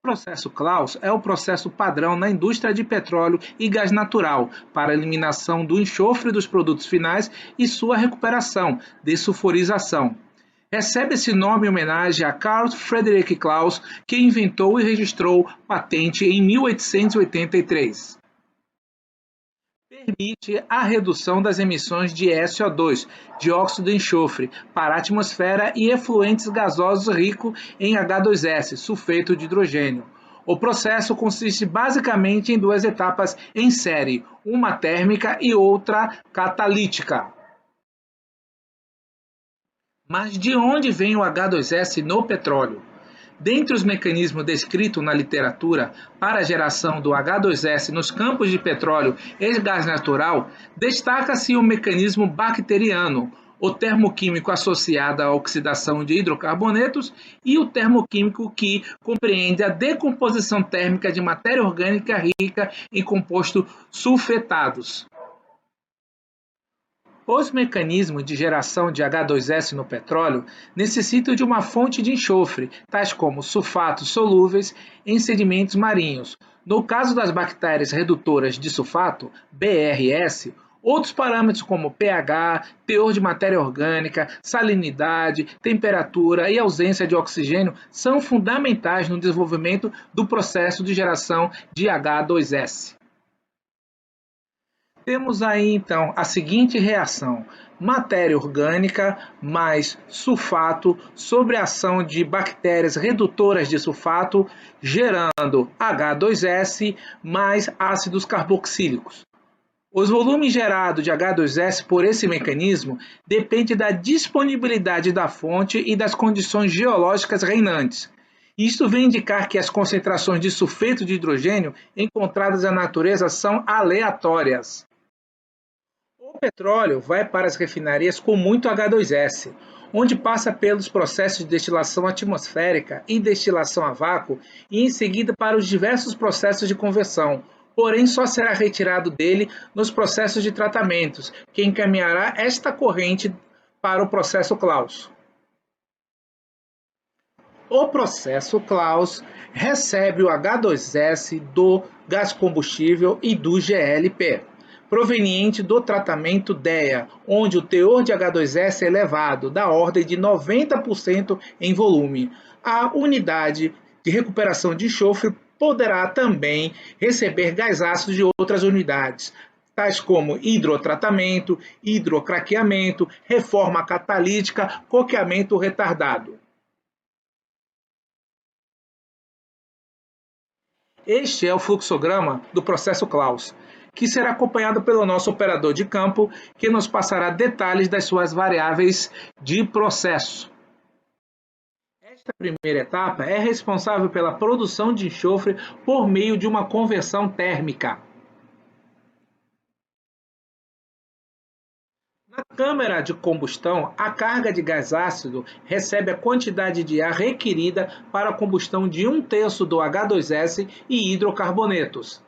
O processo Claus é o processo padrão na indústria de petróleo e gás natural para a eliminação do enxofre dos produtos finais e sua recuperação, dessulfurização. Recebe esse nome em homenagem a Carl Friedrich Claus, que inventou e registrou patente em 1883. Permite a redução das emissões de SO2, dióxido de enxofre, para a atmosfera e efluentes gasosos ricos em H2S, sulfeto de hidrogênio. O processo consiste basicamente em duas etapas em série, uma térmica e outra catalítica. Mas de onde vem o H2S no petróleo? Dentre os mecanismos descritos na literatura para a geração do H2S nos campos de petróleo e gás natural, destaca-se o mecanismo bacteriano, o termoquímico associado à oxidação de hidrocarbonetos e o termoquímico que compreende a decomposição térmica de matéria orgânica rica em compostos sulfetados. Os mecanismos de geração de H2S no petróleo necessitam de uma fonte de enxofre, tais como sulfatos solúveis em sedimentos marinhos. No caso das bactérias redutoras de sulfato, BRS, outros parâmetros como pH, teor de matéria orgânica, salinidade, temperatura e ausência de oxigênio são fundamentais no desenvolvimento do processo de geração de H2S. Temos aí então a seguinte reação: matéria orgânica mais sulfato sobre a ação de bactérias redutoras de sulfato, gerando H2S mais ácidos carboxílicos. Os volumes gerados de H2S por esse mecanismo dependem da disponibilidade da fonte e das condições geológicas reinantes. Isto vem indicar que as concentrações de sulfeto de hidrogênio encontradas na natureza são aleatórias. O petróleo vai para as refinarias com muito H2S, onde passa pelos processos de destilação atmosférica e destilação a vácuo e em seguida para os diversos processos de conversão, porém só será retirado dele nos processos de tratamentos, que encaminhará esta corrente para o processo Claus. O processo Claus recebe o H2S do gás combustível e do GLP, proveniente do tratamento DEA, onde o teor de H2S é elevado, da ordem de 90% em volume. A unidade de recuperação de enxofre poderá também receber gás ácido de outras unidades, tais como hidrotratamento, hidrocraqueamento, reforma catalítica, coqueamento retardado. Este é o fluxograma do processo Claus, que será acompanhado pelo nosso operador de campo, que nos passará detalhes das suas variáveis de processo. Esta primeira etapa é responsável pela produção de enxofre por meio de uma conversão térmica. Na câmara de combustão, a carga de gás ácido recebe a quantidade de ar requerida para a combustão de 1/3 do H2S e hidrocarbonetos.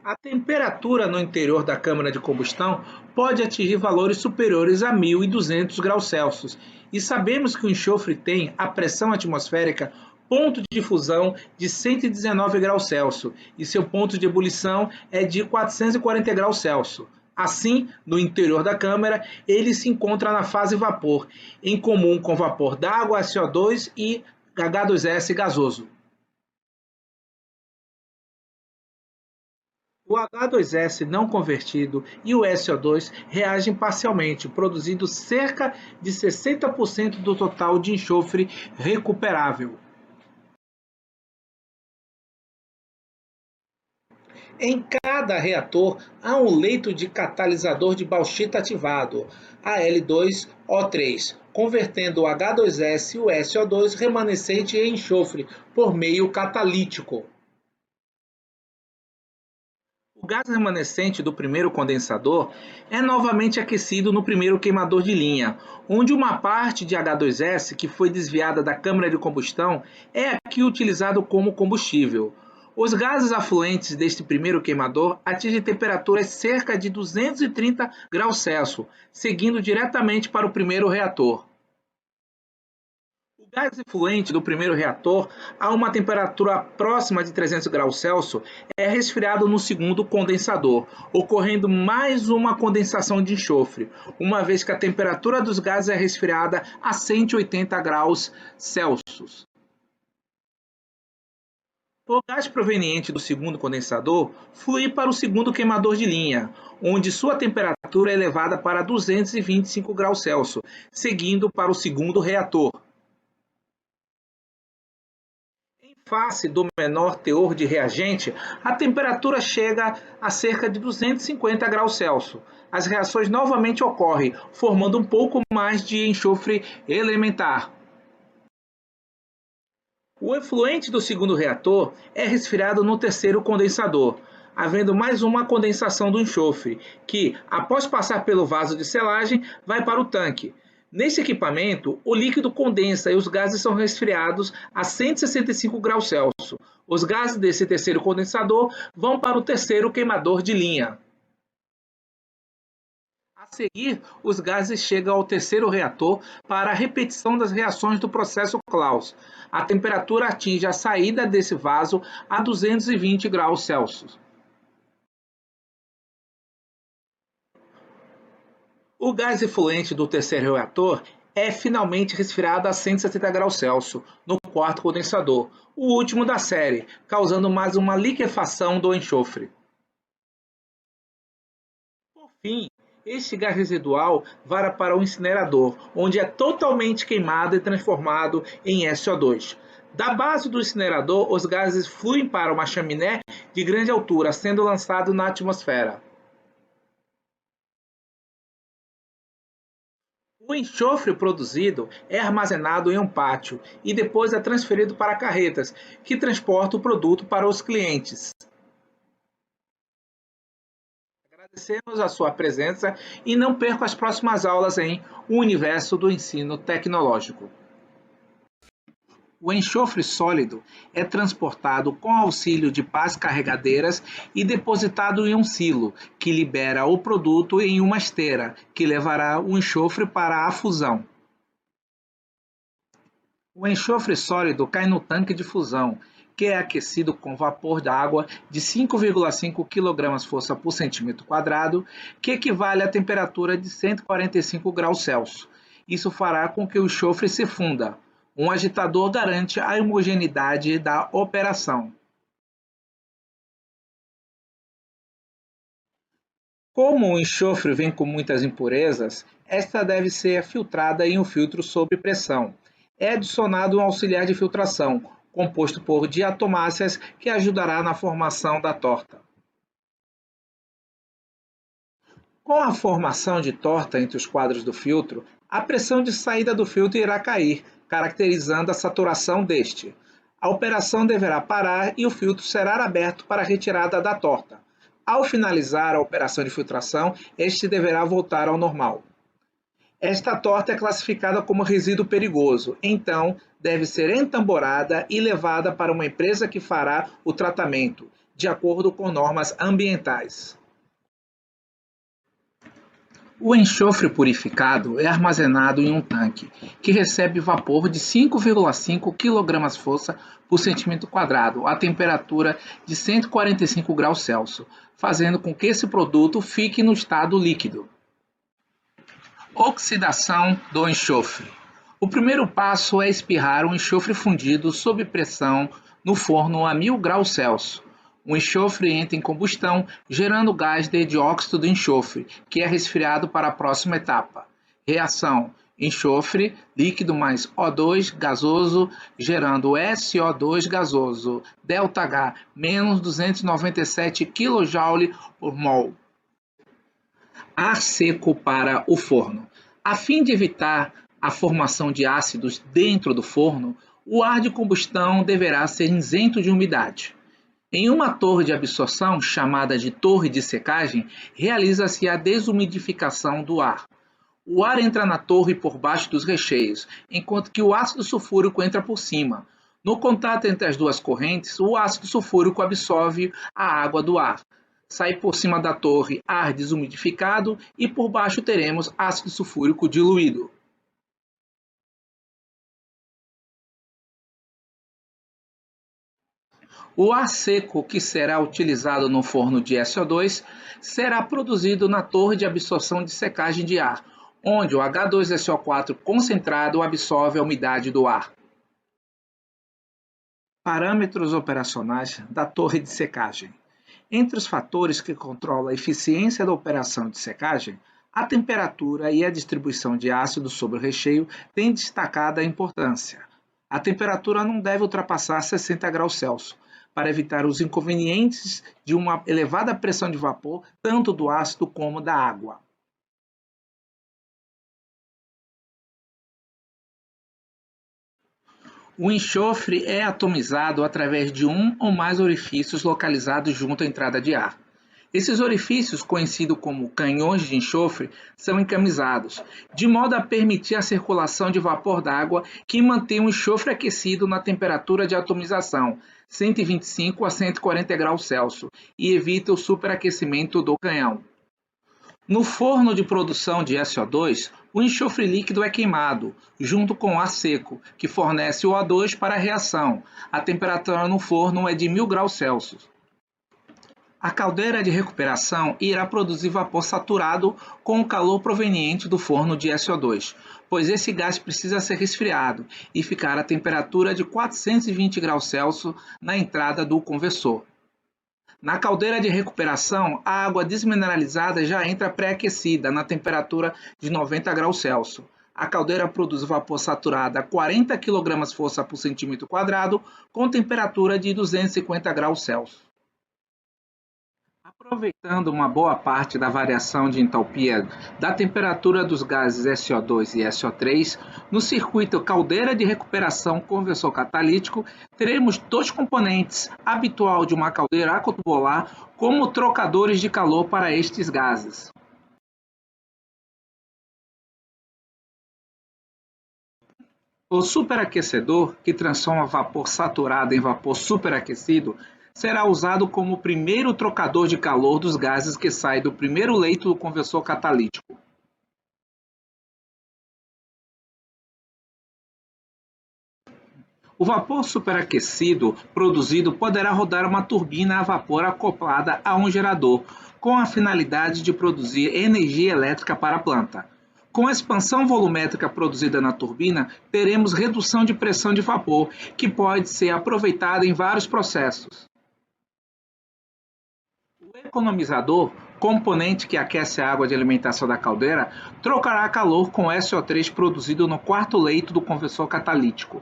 A temperatura no interior da câmara de combustão pode atingir valores superiores a 1.200 graus Celsius, e sabemos que o enxofre tem a pressão atmosférica ponto de fusão de 119 graus Celsius e seu ponto de ebulição é de 440 graus Celsius. Assim, no interior da câmara, ele se encontra na fase vapor, em comum com vapor d'água, CO2 e H2S gasoso. O H2S não convertido e o SO2 reagem parcialmente, produzindo cerca de 60% do total de enxofre recuperável. Em cada reator há um leito de catalisador de bauxita ativado, Al2O3, convertendo o H2S e o SO2 remanescente em enxofre por meio catalítico. O gás remanescente do primeiro condensador é novamente aquecido no primeiro queimador de linha, onde uma parte de H2S que foi desviada da câmara de combustão é aqui utilizado como combustível. Os gases afluentes deste primeiro queimador atingem temperaturas cerca de 230 graus Celsius, seguindo diretamente para o primeiro reator. O Gás efluente do primeiro reator, a uma temperatura próxima de 300 graus Celsius, é resfriado no segundo condensador, ocorrendo mais uma condensação de enxofre, uma vez que a temperatura dos gases é resfriada a 180 graus Celsius. O gás proveniente do segundo condensador flui para o segundo queimador de linha, onde sua temperatura é elevada para 225 graus Celsius, seguindo para o segundo reator. Em face do menor teor de reagente, a temperatura chega a cerca de 250 graus Celsius. As reações novamente ocorrem, formando um pouco mais de enxofre elementar. O efluente do segundo reator é resfriado no terceiro condensador, havendo mais uma condensação do enxofre, que, após passar pelo vaso de selagem, vai para o tanque. Neste equipamento, o líquido condensa e os gases são resfriados a 165 graus Celsius. Os gases desse terceiro condensador vão para o terceiro queimador de linha. A seguir, os gases chegam ao terceiro reator para a repetição das reações do processo Claus. A temperatura atinge a saída desse vaso a 220 graus Celsius. O gás efluente do terceiro reator é finalmente resfriado a 170 graus Celsius no quarto condensador, o último da série, causando mais uma liquefação do enxofre. Por fim, este gás residual vai para o incinerador, onde é totalmente queimado e transformado em SO2. Da base do incinerador, os gases fluem para uma chaminé de grande altura, sendo lançado na atmosfera. O enxofre produzido é armazenado em um pátio e depois é transferido para carretas, que transportam o produto para os clientes. Agradecemos a sua presença e não perca as próximas aulas em O Universo do Ensino Tecnológico. O enxofre sólido é transportado com auxílio de pás carregadeiras e depositado em um silo, que libera o produto em uma esteira, que levará o enxofre para a fusão. O enxofre sólido cai no tanque de fusão, que é aquecido com vapor de água de 5,5 kg força por centímetro quadrado, que equivale à temperatura de 145 graus Celsius. Isso fará com que o enxofre se funda. Um agitador garante a homogeneidade da operação. Como o enxofre vem com muitas impurezas, esta deve ser filtrada em um filtro sob pressão. É adicionado um auxiliar de filtração, composto por diatomáceas, que ajudará na formação da torta. Com a formação de torta entre os quadros do filtro, a pressão de saída do filtro irá cair, caracterizando a saturação deste. A operação deverá parar e o filtro será aberto para a retirada da torta. Ao finalizar a operação de filtração, este deverá voltar ao normal. Esta torta é classificada como resíduo perigoso, então deve ser entamborada e levada para uma empresa que fará o tratamento, de acordo com normas ambientais. O enxofre purificado é armazenado em um tanque, que recebe vapor de 5,5 kg-força por centímetro quadrado, a temperatura de 145 graus Celsius, fazendo com que esse produto fique no estado líquido. Oxidação do enxofre. O primeiro passo é espirrar o enxofre fundido sob pressão no forno a 1000 graus Celsius. O enxofre entra em combustão, gerando gás de dióxido de enxofre, que é resfriado para a próxima etapa. Reação: enxofre líquido mais O2 gasoso, gerando SO2 gasoso, ΔH, menos 297 kJ por mol. Ar seco para o forno. A fim de evitar a formação de ácidos dentro do forno, o ar de combustão deverá ser isento de umidade. Em uma torre de absorção, chamada de torre de secagem, realiza-se a desumidificação do ar. O ar entra na torre por baixo dos recheios, enquanto que o ácido sulfúrico entra por cima. No contato entre as duas correntes, o ácido sulfúrico absorve a água do ar. Sai por cima da torre ar desumidificado e por baixo teremos ácido sulfúrico diluído. O ar seco que será utilizado no forno de SO2 será produzido na torre de absorção de secagem de ar, onde o H2SO4 concentrado absorve a umidade do ar. Parâmetros operacionais da torre de secagem. Entre os fatores que controlam a eficiência da operação de secagem, a temperatura e a distribuição de ácido sobre o recheio têm destacada importância. A temperatura não deve ultrapassar 60 graus Celsius, para evitar os inconvenientes de uma elevada pressão de vapor, tanto do ácido como da água. O enxofre é atomizado através de um ou mais orifícios localizados junto à entrada de ar. Esses orifícios, conhecidos como canhões de enxofre, são encamisados, de modo a permitir a circulação de vapor d'água que mantém o enxofre aquecido na temperatura de atomização, 125 a 140 graus Celsius, e evita o superaquecimento do canhão. No forno de produção de SO2, o enxofre líquido é queimado, junto com o ar seco, que fornece o O2 para a reação. A temperatura no forno é de 1000 graus Celsius. A caldeira de recuperação irá produzir vapor saturado com o calor proveniente do forno de SO2, pois esse gás precisa ser resfriado e ficar a temperatura de 420 graus Celsius na entrada do conversor. Na caldeira de recuperação, a água desmineralizada já entra pré-aquecida na temperatura de 90 graus Celsius. A caldeira produz vapor saturado a 40 kg/força por centímetro quadrado, com temperatura de 250 graus Celsius. Aproveitando uma boa parte da variação de entalpia da temperatura dos gases SO2 e SO3, no circuito caldeira de recuperação conversor catalítico, teremos dois componentes habitual de uma caldeira acotubolar como trocadores de calor para estes gases. O superaquecedor, que transforma vapor saturado em vapor superaquecido, será usado como o primeiro trocador de calor dos gases que sai do primeiro leito do conversor catalítico. O vapor superaquecido produzido poderá rodar uma turbina a vapor acoplada a um gerador, com a finalidade de produzir energia elétrica para a planta. Com a expansão volumétrica produzida na turbina, teremos redução de pressão de vapor, que pode ser aproveitada em vários processos. O economizador, componente que aquece a água de alimentação da caldeira, trocará calor com SO3 produzido no quarto leito do conversor catalítico.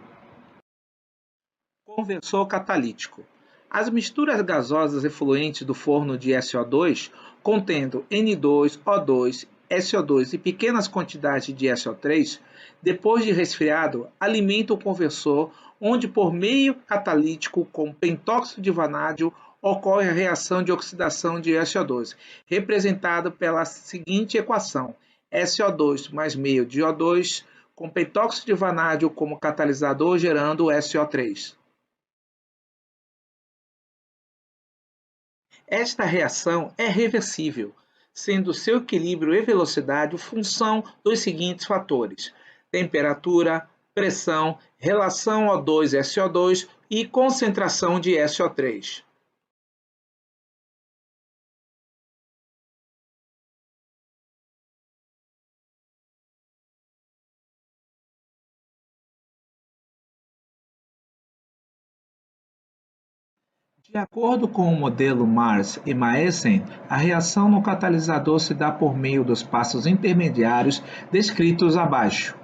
Conversor catalítico. As misturas gasosas efluentes do forno de SO2, contendo N2, O2, SO2 e pequenas quantidades de SO3, depois de resfriado, alimentam o conversor, onde por meio catalítico com pentóxido de vanádio ocorre a reação de oxidação de SO2, representada pela seguinte equação: SO2 mais meio de O2, com pentóxido de vanádio como catalisador, gerando SO3. Esta reação é reversível, sendo seu equilíbrio e velocidade função dos seguintes fatores: temperatura, pressão, relação O2-SO2 e concentração de SO3. De acordo com o modelo Mars e Maesen, a reação no catalisador se dá por meio dos passos intermediários descritos abaixo.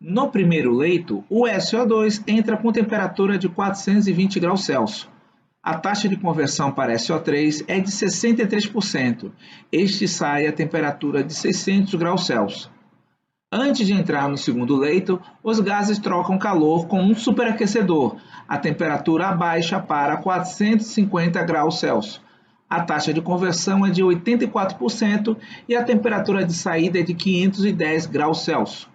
No primeiro leito, o SO2 entra com temperatura de 420 graus Celsius. A taxa de conversão para SO3 é de 63%. Este sai a temperatura de 600 graus Celsius. Antes de entrar no segundo leito, os gases trocam calor com um superaquecedor. A temperatura abaixa para 450 graus Celsius. A taxa de conversão é de 84% e a temperatura de saída é de 510 graus Celsius.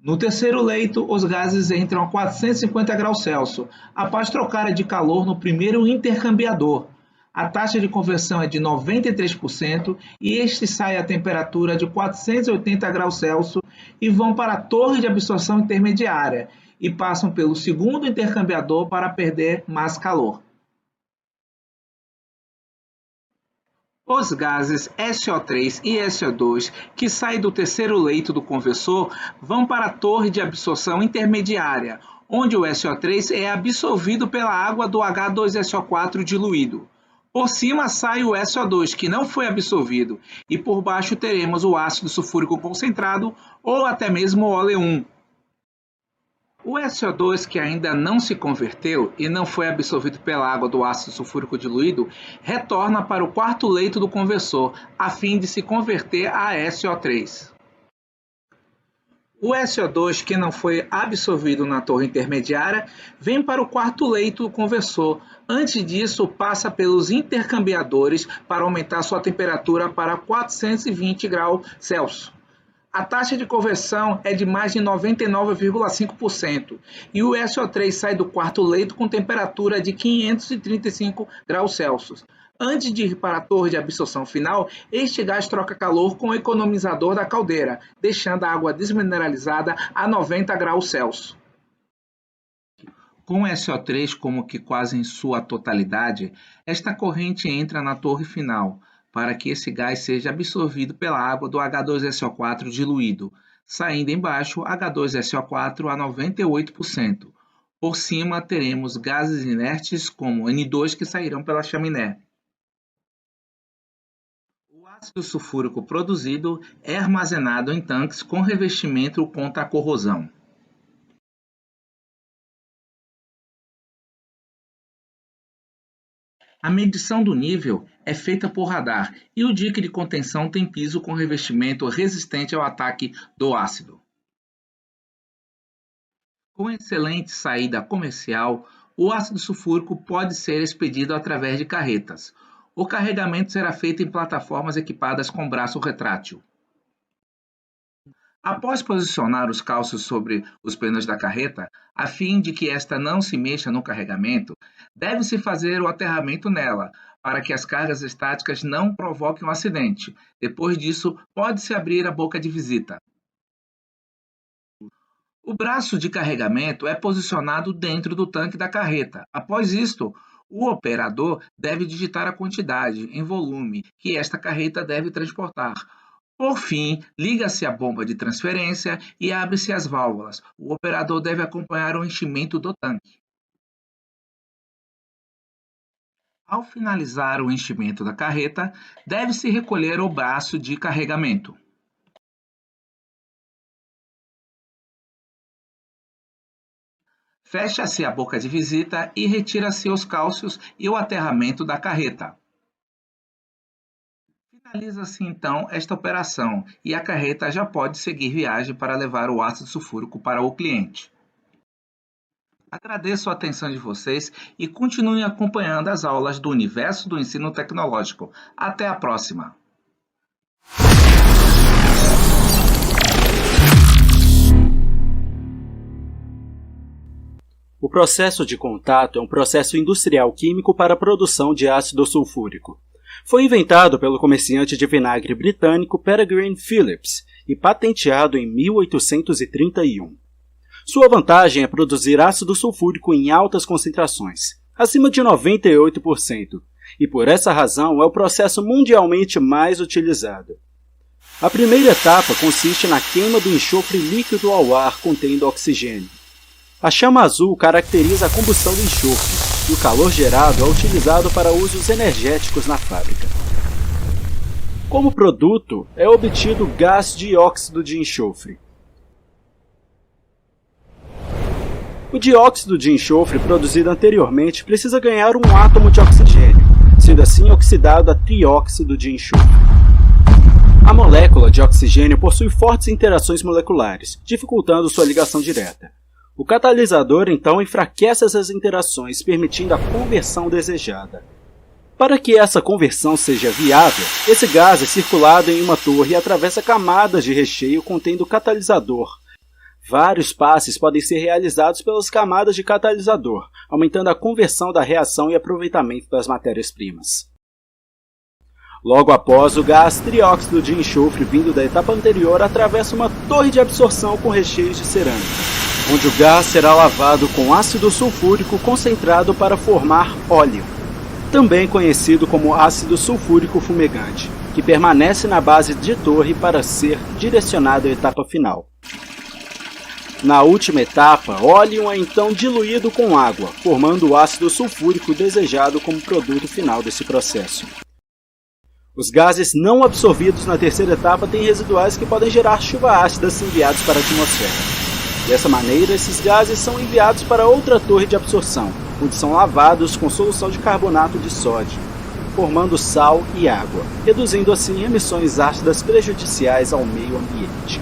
No terceiro leito, os gases entram a 450 graus Celsius, após trocar de calor no primeiro intercambiador. A taxa de conversão é de 93% e este sai a temperatura de 480 graus Celsius e vão para a torre de absorção intermediária e passam pelo segundo intercambiador para perder mais calor. Os gases SO3 e SO2 que saem do terceiro leito do conversor vão para a torre de absorção intermediária, onde o SO3 é absorvido pela água do H2SO4 diluído. Por cima sai o SO2 que não foi absorvido e por baixo teremos o ácido sulfúrico concentrado ou até mesmo o óleo 1. O SO2 que ainda não se converteu e não foi absorvido pela água do ácido sulfúrico diluído retorna para o quarto leito do conversor, a fim de se converter a SO3. O SO2 que não foi absorvido na torre intermediária vem para o quarto leito do conversor. Antes disso, passa pelos intercambiadores para aumentar sua temperatura para 420 graus Celsius. A taxa de conversão é de mais de 99,5% e o SO3 sai do quarto leito com temperatura de 535 graus Celsius. Antes de ir para a torre de absorção final, este gás troca calor com o economizador da caldeira, deixando a água desmineralizada a 90 graus Celsius. Com o SO3 como que quase em sua totalidade, esta corrente entra na torre final, para que esse gás seja absorvido pela água do H2SO4 diluído, saindo embaixo H2SO4 a 98%. Por cima teremos gases inertes como N2 que sairão pela chaminé. O ácido sulfúrico produzido é armazenado em tanques com revestimento contra a corrosão. A medição do nível é feita por radar e o dique de contenção tem piso com revestimento resistente ao ataque do ácido. Com excelente saída comercial, o ácido sulfúrico pode ser expedido através de carretas. O carregamento será feito em plataformas equipadas com braço retrátil. Após posicionar os cálcios sobre os pneus da carreta, a fim de que esta não se mexa no carregamento, deve-se fazer o aterramento nela, para que as cargas estáticas não provoquem um acidente. Depois disso, pode-se abrir a boca de visita. O braço de carregamento é posicionado dentro do tanque da carreta. Após isto, o operador deve digitar a quantidade em volume que esta carreta deve transportar. Por fim, liga-se a bomba de transferência e abre-se as válvulas. O operador deve acompanhar o enchimento do tanque. Ao finalizar o enchimento da carreta, deve-se recolher o braço de carregamento. Fecha-se a boca de visita e retira-se os cálcios e o aterramento da carreta. Finaliza-se então esta operação e a carreta já pode seguir viagem para levar o ácido sulfúrico para o cliente. Agradeço a atenção de vocês e continuem acompanhando as aulas do universo do ensino tecnológico. Até a próxima! O processo de contato é um processo industrial químico para a produção de ácido sulfúrico. Foi inventado pelo comerciante de vinagre britânico Peregrine Phillips e patenteado em 1831. Sua vantagem é produzir ácido sulfúrico em altas concentrações, acima de 98%, e por essa razão é o processo mundialmente mais utilizado. A primeira etapa consiste na queima do enxofre líquido ao ar contendo oxigênio. A chama azul caracteriza a combustão do enxofre, e o calor gerado é utilizado para usos energéticos na fábrica. Como produto, é obtido gás dióxido de enxofre. O dióxido de enxofre produzido anteriormente precisa ganhar um átomo de oxigênio, sendo assim oxidado a trióxido de enxofre. A molécula de oxigênio possui fortes interações moleculares, dificultando sua ligação direta. O catalisador, então, enfraquece essas interações, permitindo a conversão desejada. Para que essa conversão seja viável, esse gás é circulado em uma torre e atravessa camadas de recheio contendo catalisador, Vários passes podem ser realizados pelas camadas de catalisador, aumentando a conversão da reação e aproveitamento das matérias-primas. Logo após, o gás trióxido de enxofre vindo da etapa anterior atravessa uma torre de absorção com recheios de cerâmica, onde o gás será lavado com ácido sulfúrico concentrado para formar óleo, também conhecido como ácido sulfúrico fumegante, que permanece na base de torre para ser direcionado à etapa final. Na última etapa, óleo é então diluído com água, formando o ácido sulfúrico desejado como produto final desse processo. Os gases não absorvidos na terceira etapa têm residuais que podem gerar chuva ácida se enviados para a atmosfera. Dessa maneira, esses gases são enviados para outra torre de absorção, onde são lavados com solução de carbonato de sódio, formando sal e água, reduzindo assim emissões ácidas prejudiciais ao meio ambiente.